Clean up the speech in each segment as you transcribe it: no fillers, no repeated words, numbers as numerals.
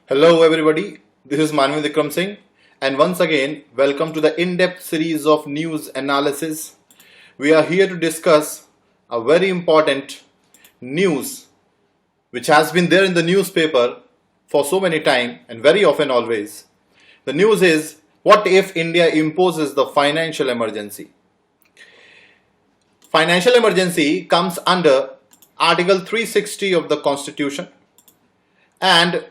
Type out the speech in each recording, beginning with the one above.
Hello everybody, this is Manvi Vikram Singh and once again welcome to the in-depth series of news analysis. We are here to discuss a very important news which has been there in the newspaper for so many time and very often always. The news is, what if India imposes the financial emergency? Financial emergency comes under Article 360 of the Constitution and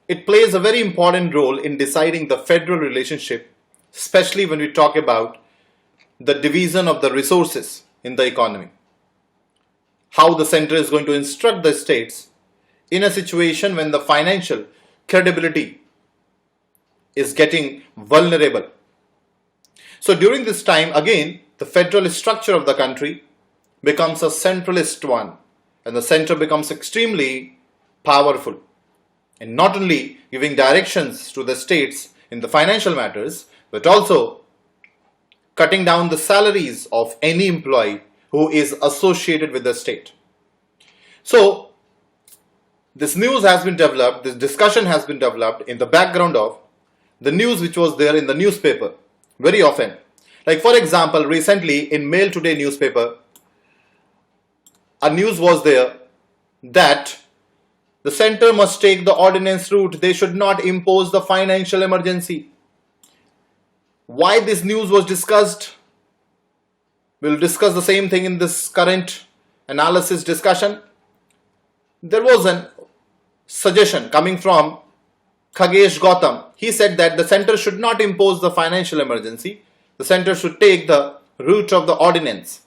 it plays a very important role in deciding the federal relationship, especially when we talk about the division of the resources in the economy. How the center is going to instruct the states in a situation when the financial credibility is getting vulnerable. So during this time, again, the federal structure of the country becomes a centralist one, and the center becomes extremely powerful. And not only giving directions to the states in the financial matters, but also cutting down the salaries of any employee who is associated with the state. So, this news has been developed, this discussion has been developed in the background of the news which was there in the newspaper very often. Like for example, recently in Mail Today newspaper, a news was there that the center must take the ordinance route. They should not impose the financial emergency. Why this news was discussed? We'll discuss the same thing in this current analysis discussion. There was a suggestion coming from Khagesh Gautam. He said that the center should not impose the financial emergency. The center should take the route of the ordinance.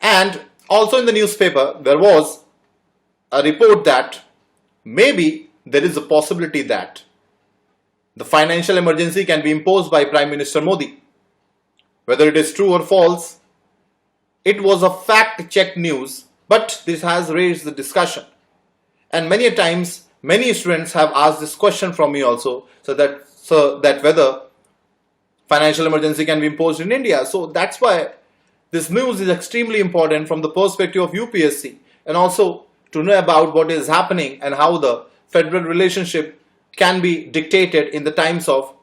And also in the newspaper, there was a report that maybe there is a possibility that the financial emergency can be imposed by Prime Minister Modi. Whether it is true or false, it was a fact-checked news, but this has raised the discussion. And many times, many students have asked this question from me also, so that whether financial emergency can be imposed in India. So that's why this news is extremely important from the perspective of UPSC and also to know about what is happening and how the federal relationship can be dictated in the times of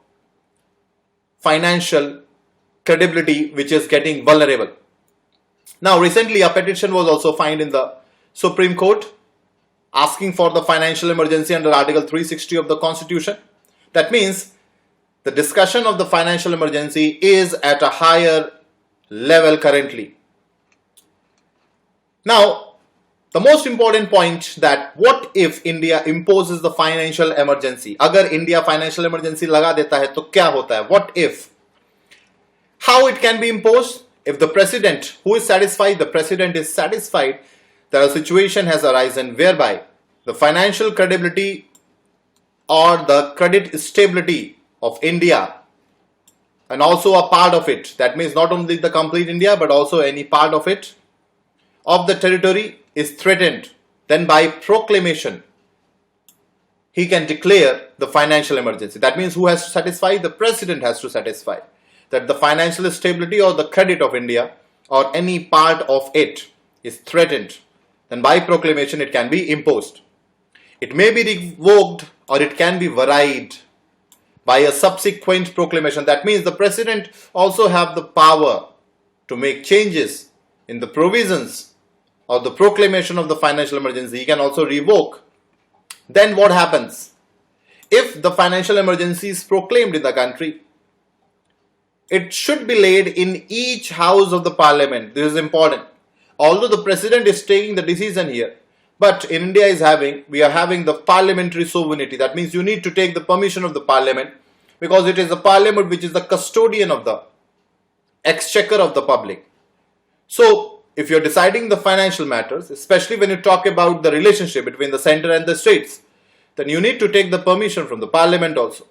financial credibility which is getting vulnerable. Now recently a petition was also filed in the Supreme Court asking for the financial emergency under Article 360 of the Constitution. That means the discussion of the financial emergency is at a higher level currently. Now, the most important point that what if India imposes the financial emergency? Agar India financial emergency laga deta hai, to kya hota hai? What if? How it can be imposed? If the president who is satisfied, the president is satisfied that a situation has arisen whereby the financial credibility or the credit stability of India and also a part of it, that means not only the complete India but also any part of it, of the territory is threatened, then by proclamation he can declare the financial emergency. That means who has to satisfy? The president has to satisfy that the financial stability or the credit of India or any part of it is threatened. Then by proclamation it can be imposed. It may be revoked or it can be varied by a subsequent proclamation. That means the president also have the power to make changes in the provisions or the proclamation of the financial emergency. He can also revoke. Then what happens? If the financial emergency is proclaimed in the country, it should be laid in each house of the parliament. This is important. Although the president is taking the decision here, but in India we are having the parliamentary sovereignty. That means you need to take the permission of the parliament because it is the parliament which is the custodian of the exchequer of the public. So, if you're deciding the financial matters, especially when you talk about the relationship between the center and the states, then you need to take the permission from the parliament also.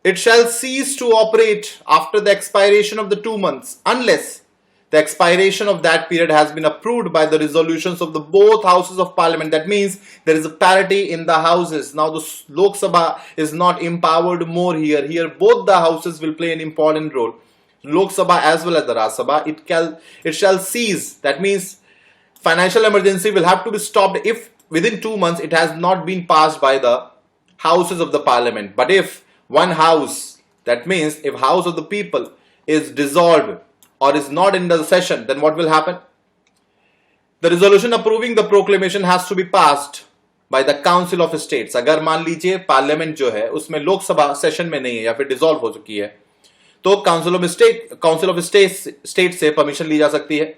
It shall cease to operate after the expiration of the 2 months unless the expiration of that period has been approved by the resolutions of the both houses of parliament. That means there is a parity in the houses. Now the Lok Sabha is not empowered more here. Here both the houses will play an important role. Lok Sabha as well as the Rajya Sabha, it shall cease. That means financial emergency will have to be stopped if within 2 months it has not been passed by the houses of the parliament. But if one house, that means if house of the people is dissolved or is not in the session, then what will happen? The resolution approving the proclamation has to be passed by the Council of States. अगर मान लीजिए parliament जो है उसमें Lok Sabha session में नहीं है या फिर डिसॉल्व हो चुकी है, तो काउंसिल ऑफ स्टेट से परमिशन ली जा सकती है.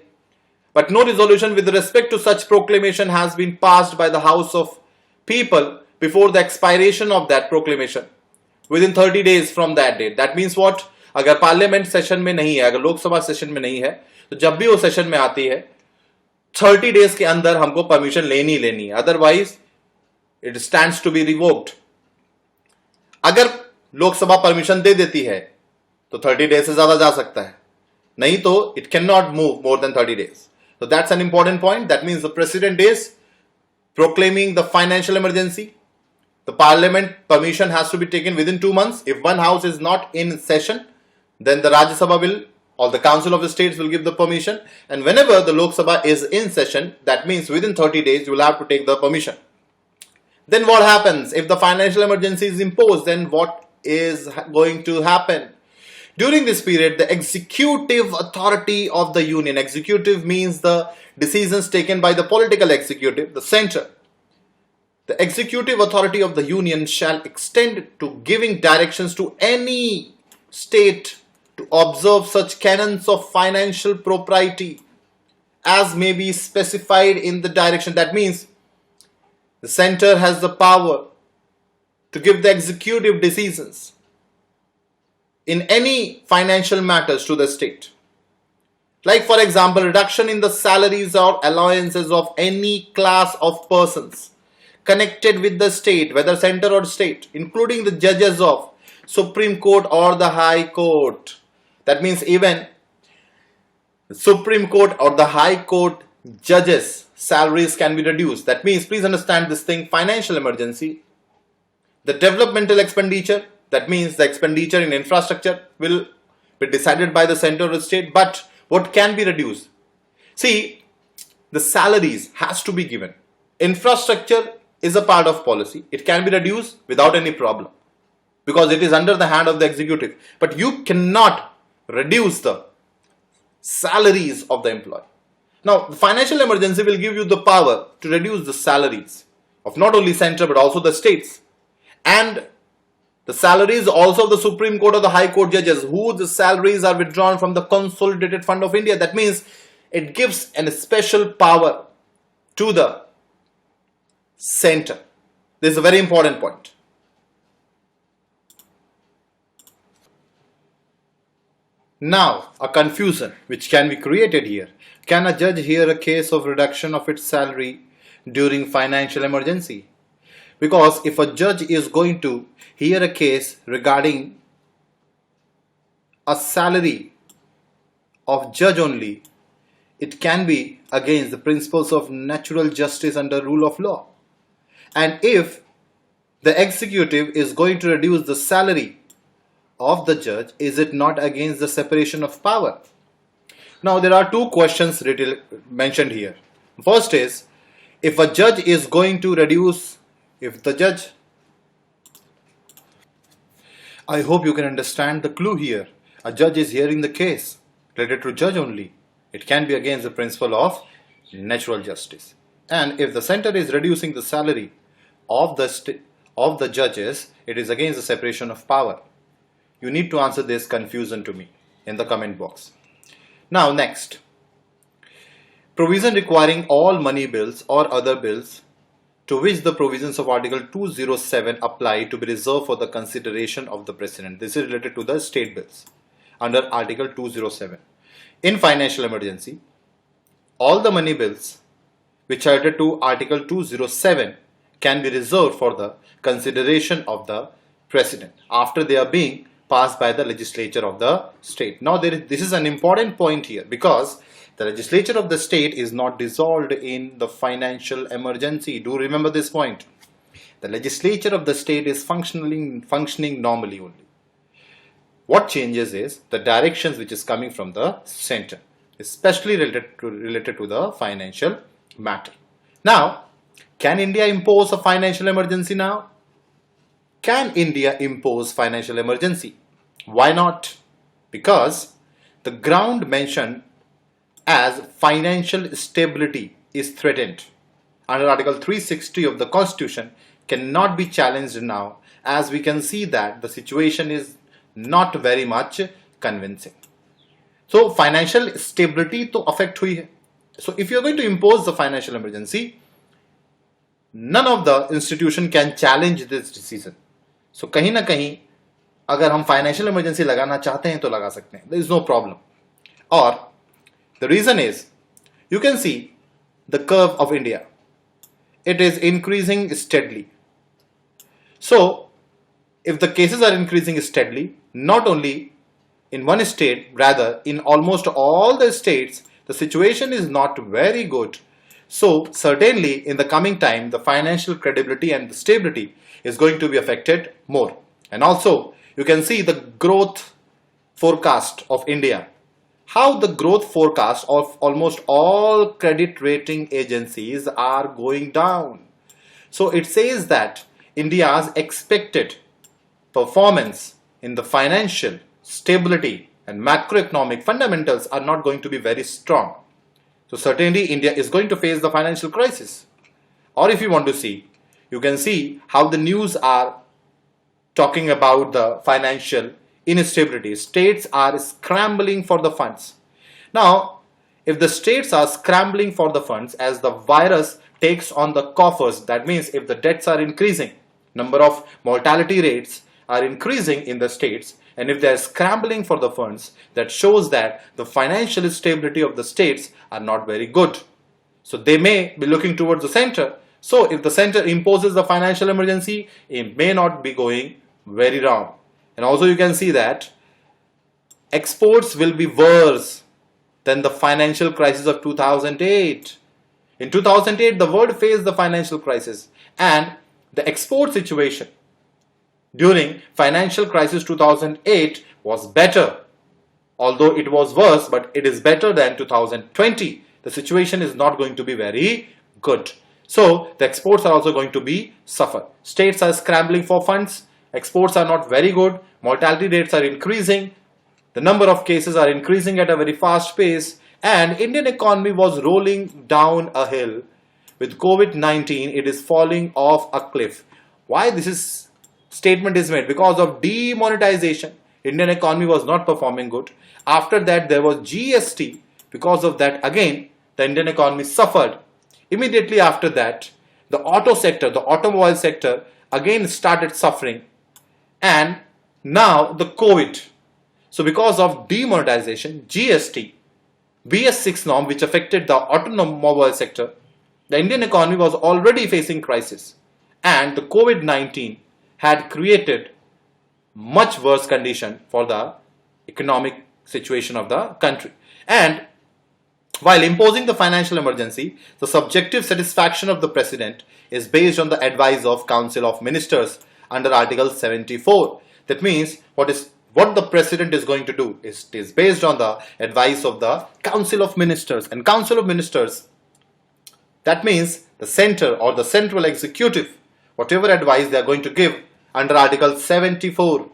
But no resolution with respect to such proclamation has been passed by the House of People before the expiration of that proclamation within 30 days from that date. That means what? अगर parliament session में नहीं है, अगर Lok Sabha session में नहीं है, तो जब भी वो सेशन में आती है 30 डेज के अंदर हमको परमिशन लेनी है, otherwise it stands to be revoked. अगर लोकसभा परमिशन दे देती है तो 30 डेज से ज्यादा जा सकता है, नहीं तो it can not move more than 30 days. So that's an important point. That means the president is proclaiming the financial emergency. The parliament permission has to be taken within 2 months. If one house is not in session, then the Rajya Sabha will or the Council of the States will give the permission. And whenever the Lok Sabha is in session, that means within 30 days you will have to take the permission. Then what happens? If the financial emergency is imposed, then what is going to happen? During this period, the executive authority of the union, executive means the decisions taken by the political executive, the center. The executive authority of the union shall extend to giving directions to any state to observe such canons of financial propriety as may be specified in the direction. That means the center has the power to give the executive decisions in any financial matters to the state. Like for example, reduction in the salaries or allowances of any class of persons connected with the state, whether center or state, including the judges of Supreme Court or the High Court. That means even the Supreme Court or the High Court judges' salaries can be reduced. That means, please understand this thing, financial emergency. The developmental expenditure, that means the expenditure in infrastructure will be decided by the center or the state, but what can be reduced? See, the salaries has to be given. Infrastructure is a part of policy. It can be reduced without any problem because it is under the hand of the executive. But you cannot reduce the salaries of the employee. Now, the financial emergency will give you the power to reduce the salaries of not only center but also the states. And the salaries also of the Supreme Court or the High Court judges whose salaries are withdrawn from the Consolidated Fund of India. That means it gives a special power to the center. This is a very important point. Now, a confusion which can be created here. Can a judge hear a case of reduction of its salary during financial emergency? Because if a judge is going to hear a case regarding a salary of judge only, it can be against the principles of natural justice under rule of law. And if the executive is going to reduce the salary of the judge, is it not against the separation of power? Now there are two questions mentioned here. First is, if a judge is going to reduce, I hope you can understand the clue here. A judge is hearing the case related to judge only. It can be against the principle of natural justice. And if the center is reducing the salary of the judges, it is against the separation of power. You need to answer this confusion to me in the comment box. Now next, provision requiring all money bills or other bills to which the provisions of Article 207 apply to be reserved for the consideration of the President. This is related to the state bills under Article 207. In financial emergency, all the money bills which are related to Article 207 can be reserved for the consideration of the President after they are being passed by the legislature of the state. Now this is an important point here because the legislature of the state is not dissolved in the financial emergency. Do remember this point. The legislature of the state is functioning normally only. What changes is the directions which is coming from the center, especially related to the financial matter. Now, can India impose a financial emergency now? Can India impose financial emergency? Why not? Because the ground mentioned as financial stability is threatened under Article 360 of the Constitution cannot be challenged now, as we can see that the situation is not very much convincing. So financial stability तो affect हुई है. So if you are going to impose the financial emergency, none of the institution can challenge this decision. So कहीं ना कहीं अगर हम financial emergency लगाना चाहते हैं तो लगा सकते हैं. There is no problem. Or the reason is, you can see the curve of India. It is increasing steadily. So if the cases are increasing steadily, not only in one state, rather in almost all the states, the situation is not very good. So certainly in the coming time, the financial credibility and the stability is going to be affected more. And also you can see the growth forecast of India. How the growth forecast of almost all credit rating agencies are going down. So it says that India's expected performance in the financial stability and macroeconomic fundamentals are not going to be very strong. So certainly India is going to face the financial crisis. Or if you want to see, you can see how the news are talking about the financial instability. States are scrambling for the funds. Now, if the states are scrambling for the funds as the virus takes on the coffers, that means if the debts are increasing, number of mortality rates are increasing in the states, and if they are scrambling for the funds, that shows that the financial stability of the states are not very good. So they may be looking towards the center. So if the center imposes the financial emergency, it may not be going very wrong. And also you can see that exports will be worse than the financial crisis of 2008. In 2008, the world faced the financial crisis, and the export situation during financial crisis 2008 was better. Although it was worse, but it is better than 2020. The situation is not going to be very good. So the exports are also going to be suffer. States are scrambling for funds. Exports are not very good. Mortality rates are increasing. The number of cases are increasing at a very fast pace. And Indian economy was rolling down a hill. With COVID-19, it is falling off a cliff. Why this statement is made? Because of demonetization, Indian economy was not performing good. After that, there was GST. Because of that, again, the Indian economy suffered. Immediately after that, the auto sector, the automobile sector, again started suffering. And now the COVID. So because of demonetization, GST, BS6 norm, which affected the automobile sector, the Indian economy was already facing crisis. And the COVID-19 had created much worse condition for the economic situation of the country. And while imposing the financial emergency, the subjective satisfaction of the president is based on the advice of Council of Ministers under Article 74. That means what the president is going to do is based on the advice of the Council of Ministers. And Council of Ministers, that means the center or the central executive, whatever advice they are going to give under Article 74.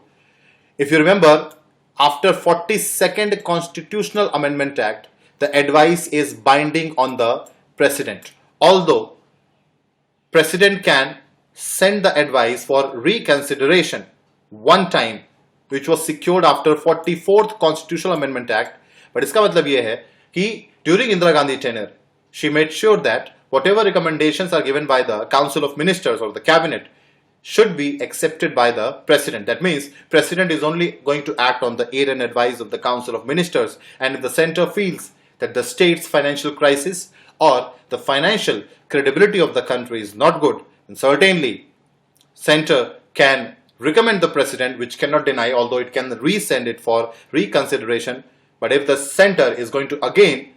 If you remember, after 42nd Constitutional Amendment Act, the advice is binding on the president. Although president can send the advice for reconsideration one time, which was secured after 44th Constitutional Amendment Act. But इसका मतलब ये है कि during Indira Gandhi tenure, she made sure that whatever recommendations are given by the Council of Ministers or the Cabinet should be accepted by the President. That means President is only going to act on the aid and advice of the Council of Ministers. And if the center feels that the state's financial crisis or the financial credibility of the country is not good, then certainly center can recommend the president, which cannot deny, although it can resend it for reconsideration. But if the center is going to again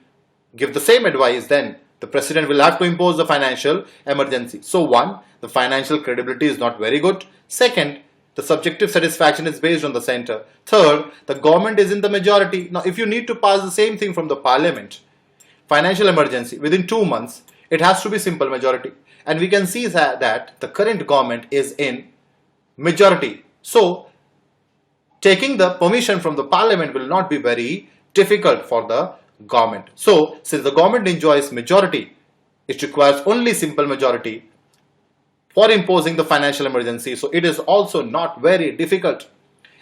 give the same advice, then the president will have to impose the financial emergency. So one, the financial credibility is not very good. Second, the subjective satisfaction is based on the center. Third, the government is in the majority. Now, if you need to pass the same thing from the parliament, financial emergency, within 2 months, it has to be simple majority. And we can see that the current government is in majority. So taking the permission from the parliament will not be very difficult for the government. So since the government enjoys majority, it requires only simple majority for imposing the financial emergency. So it is also not very difficult.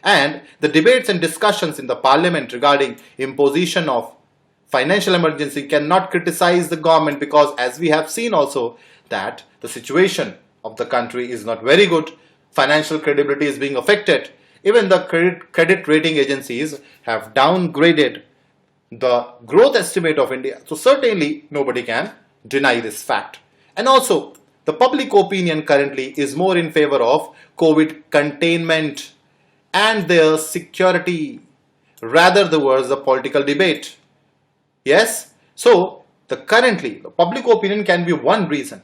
And the debates and discussions in the parliament regarding imposition of financial emergency cannot criticize the government, because as we have seen also that the situation of the country is not very good. Financial credibility is being affected. Even the credit rating agencies have downgraded the growth estimate of India. So certainly nobody can deny this fact. And also the public opinion currently is more in favor of COVID containment and their security rather towards the political debate. Yes, so currently the public opinion can be one reason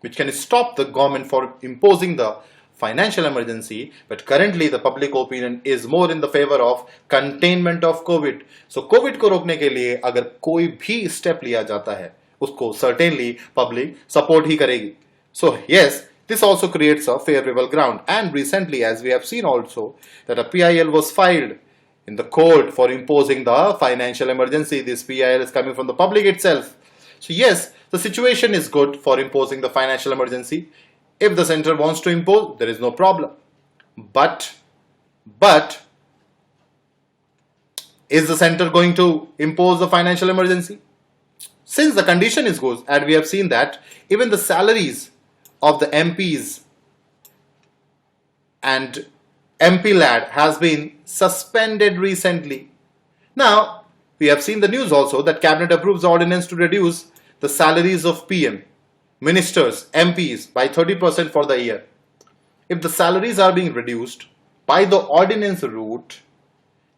which can stop the government for imposing the financial emergency, but currently the public opinion is more in the favor of containment of COVID. So COVID को रोकने के लिए अगर कोई भी step लिया जाता है, उसको certainly public support ही करेगी. So yes, this also creates a favorable ground. And recently, as we have seen also, that a PIL was filed in the court for imposing the financial emergency. This PIL is coming from the public itself. So yes, the situation is good for imposing the financial emergency. If the center wants to impose, there is no problem. But is the center going to impose the financial emergency? Since the condition is good, and we have seen that even the salaries of the MPs and MP lad has been suspended recently. Now, we have seen the news also that Cabinet approves the ordinance to reduce the salaries of PM, ministers, MPs by 30% for the year. If the salaries are being reduced by the ordinance route,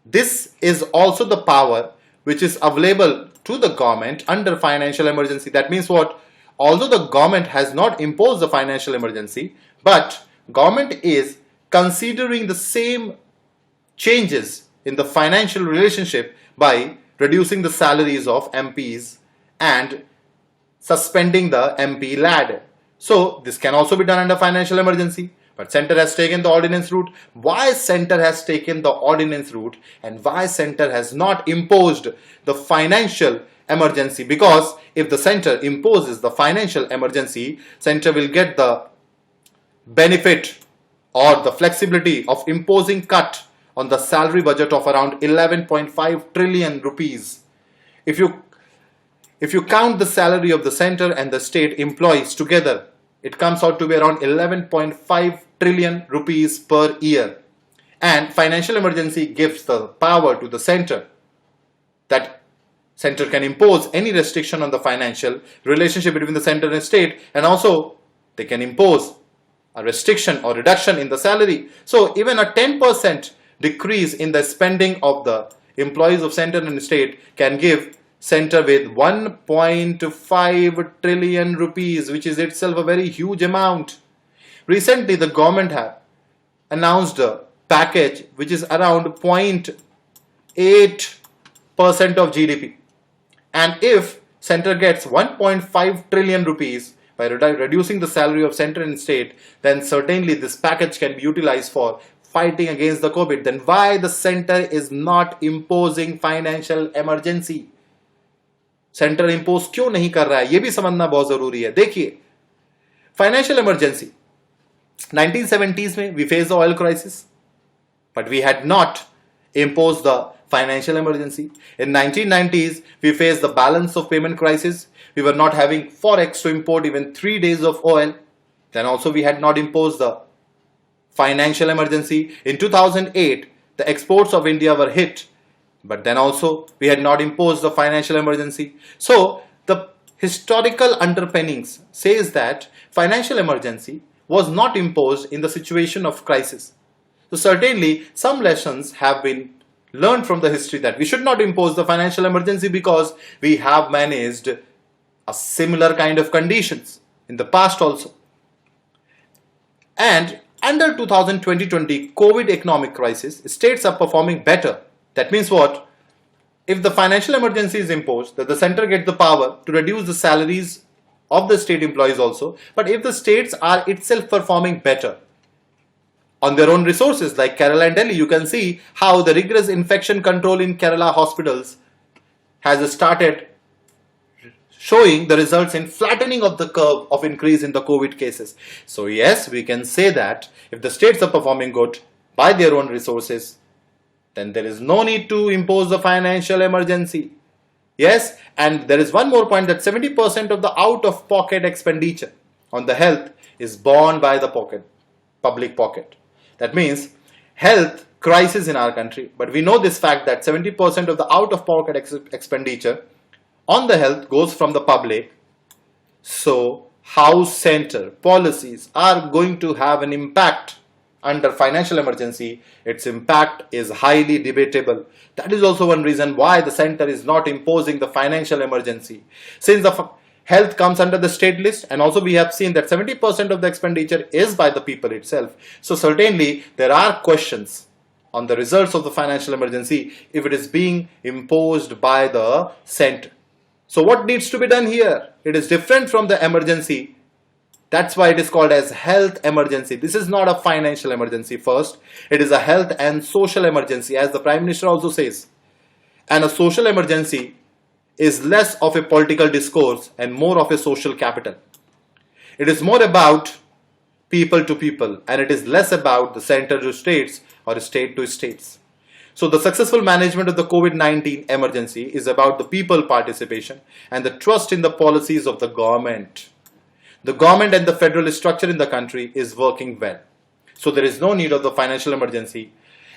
this is also the power which is available to the government under financial emergency. That means what? Although the government has not imposed the financial emergency, but government is considering the same changes in the financial relationship by reducing the salaries of MPs and suspending the MP lad. So this can also be done under financial emergency. But center has taken the ordinance route. Why center has taken the ordinance route and why center has not imposed the financial emergency? Because if the center imposes the financial emergency, center will get the benefit or the flexibility of imposing cut on the salary budget of around 11.5 trillion rupees. If you count the salary of the center and the state employees together, it comes out to be around 11.5 trillion rupees per year. And financial emergency gives the power to the center that center can impose any restriction on the financial relationship between the center and state, and also they can impose a restriction or reduction in the salary. So even a 10% decrease in the spending of the employees of center and state can give center with 1.5 trillion rupees, which is itself a very huge amount. Recently, the government had announced a package which is around 0.8% of GDP. And if center gets 1.5 trillion rupees by reducing the salary of center and state, then certainly this package can be utilized for fighting against the COVID. Then why the center is not imposing financial emergency? Centre impose क्यों नहीं कर रहा है, यह भी समझना बहुत जरूरी है. देखिए, फाइनेंशियल इमरजेंसी 1970s में we face the oil crisis, but we had not imposed the financial emergency. In 1990s, we faced the balance of payment crisis. We were not having forex to import even 3 days of oil. Then also we had not imposed the financial emergency. In 2008, the exports of India were hit. But then also we had not imposed the financial emergency. So the historical underpinnings says that financial emergency was not imposed in the situation of crisis. So certainly some lessons have been learned from the history that we should not impose the financial emergency because we have managed a similar kind of conditions in the past also. And under 2020 COVID economic crisis, states are performing better. That means what? If the financial emergency is imposed, that the center gets the power to reduce the salaries of the state employees also. But if the states are itself performing better, on their own resources like Kerala and Delhi. You can see how the rigorous infection control in Kerala hospitals has started showing the results in flattening of the curve of increase in the COVID cases. So yes, we can say that if the states are performing good by their own resources, then there is no need to impose the financial emergency. Yes, and there is one more point, that 70% of the out-of-pocket expenditure on the health is borne by the public pocket. That means health crisis in our country, but we know this fact that 70% of the out-of-pocket expenditure on the health goes from the public. So how center policies are going to have an impact under financial emergency, its impact is highly debatable. That is also one reason why the center is not imposing the financial emergency, since the health comes under the state list, and also we have seen that 70% of the expenditure is by the people itself. So certainly there are questions on the results of the financial emergency if it is being imposed by the center. So what needs to be done here? It is different from the emergency. That's why it is called as health emergency. This is not a financial emergency first. It is a health and social emergency, as the Prime Minister also says. And a social emergency is less of a political discourse and more of a social capital. It is more about people to people, and it is less about the center to states or state to states. So the successful management of the COVID-19 emergency is about the people participation and the trust in the policies of the government. The government and the federal structure in the country is working well. So there is no need of the financial emergency,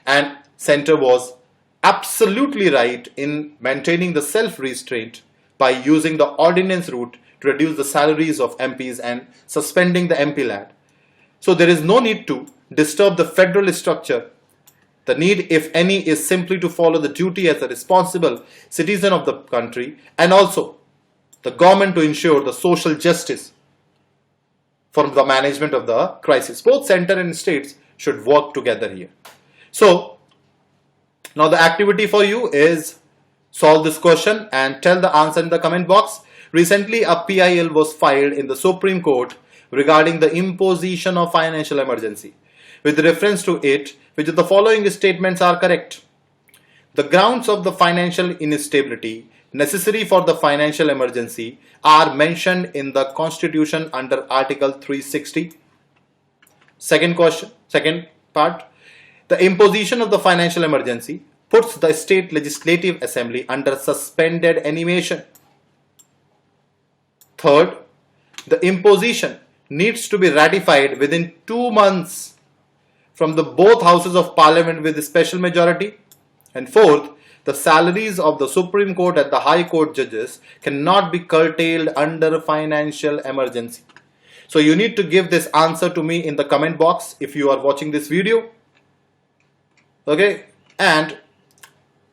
and center was absolutely right in maintaining the self-restraint by using the ordinance route to reduce the salaries of MPs and suspending the MP lad. So there is no need to disturb the federal structure. The need, if any, is simply to follow the duty as a responsible citizen of the country, and also the government to ensure the social justice for the management of the crisis. Both center and states should work together here. So now the activity for you is solve this question and tell the answer in the comment box. Recently a PIL was filed in the Supreme Court regarding the imposition of financial emergency. With reference to it, which of the following statements are correct? The grounds of the financial instability necessary for the financial emergency are mentioned in the Constitution under Article 360. Second part, the imposition of the financial emergency puts the state legislative assembly under suspended animation. Third, the imposition needs to be ratified within 2 months from the both houses of parliament with a special majority. And fourth, the salaries of the Supreme Court and the High Court judges cannot be curtailed under financial emergency. So you need to give this answer to me in the comment box if you are watching this video. Okay, and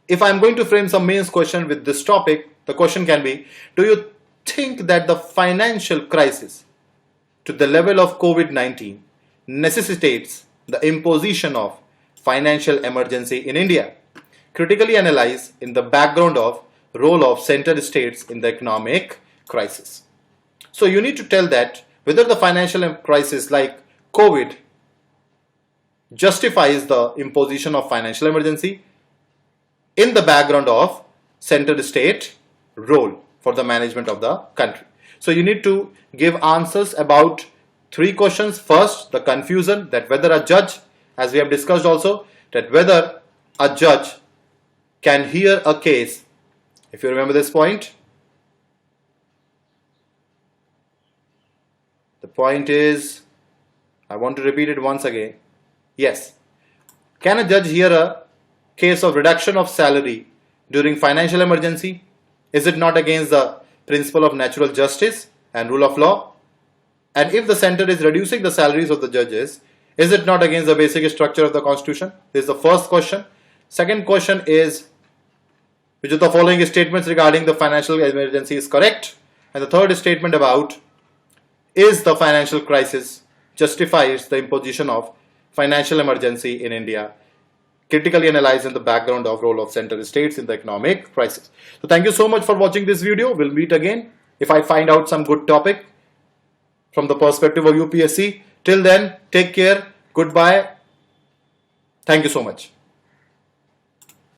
if I'm going to frame some mains question with this topic, the question can be, do you think that the financial crisis to the level of COVID-19 necessitates the imposition of financial emergency in India? Critically analyze in the background of role of center states in the economic crisis. So you need to tell that whether the financial crisis like COVID justifies the imposition of financial emergency in the background of center state role for the management of the country. So you need to give answers about 3 questions. First, the confusion that whether a judge, as we have discussed also, that whether a judge can hear a case. If you remember this point, the point is, I want to repeat it once again. Yes, can a judge hear a case of reduction of salary during financial emergency? Is it not against the principle of natural justice and rule of law? And if the center is reducing the salaries of the judges, is it not against the basic structure of the Constitution? This is the first question. Second question is, which of the following statements regarding the financial emergency is correct? And the third statement about, is the financial crisis justifies the imposition of financial emergency in India? Critically analyze in the background of role of center states in the economic crisis. So thank you so much for watching this video. We'll meet again if I find out some good topic from the perspective of UPSC. Till then, take care. Goodbye. Thank you so much.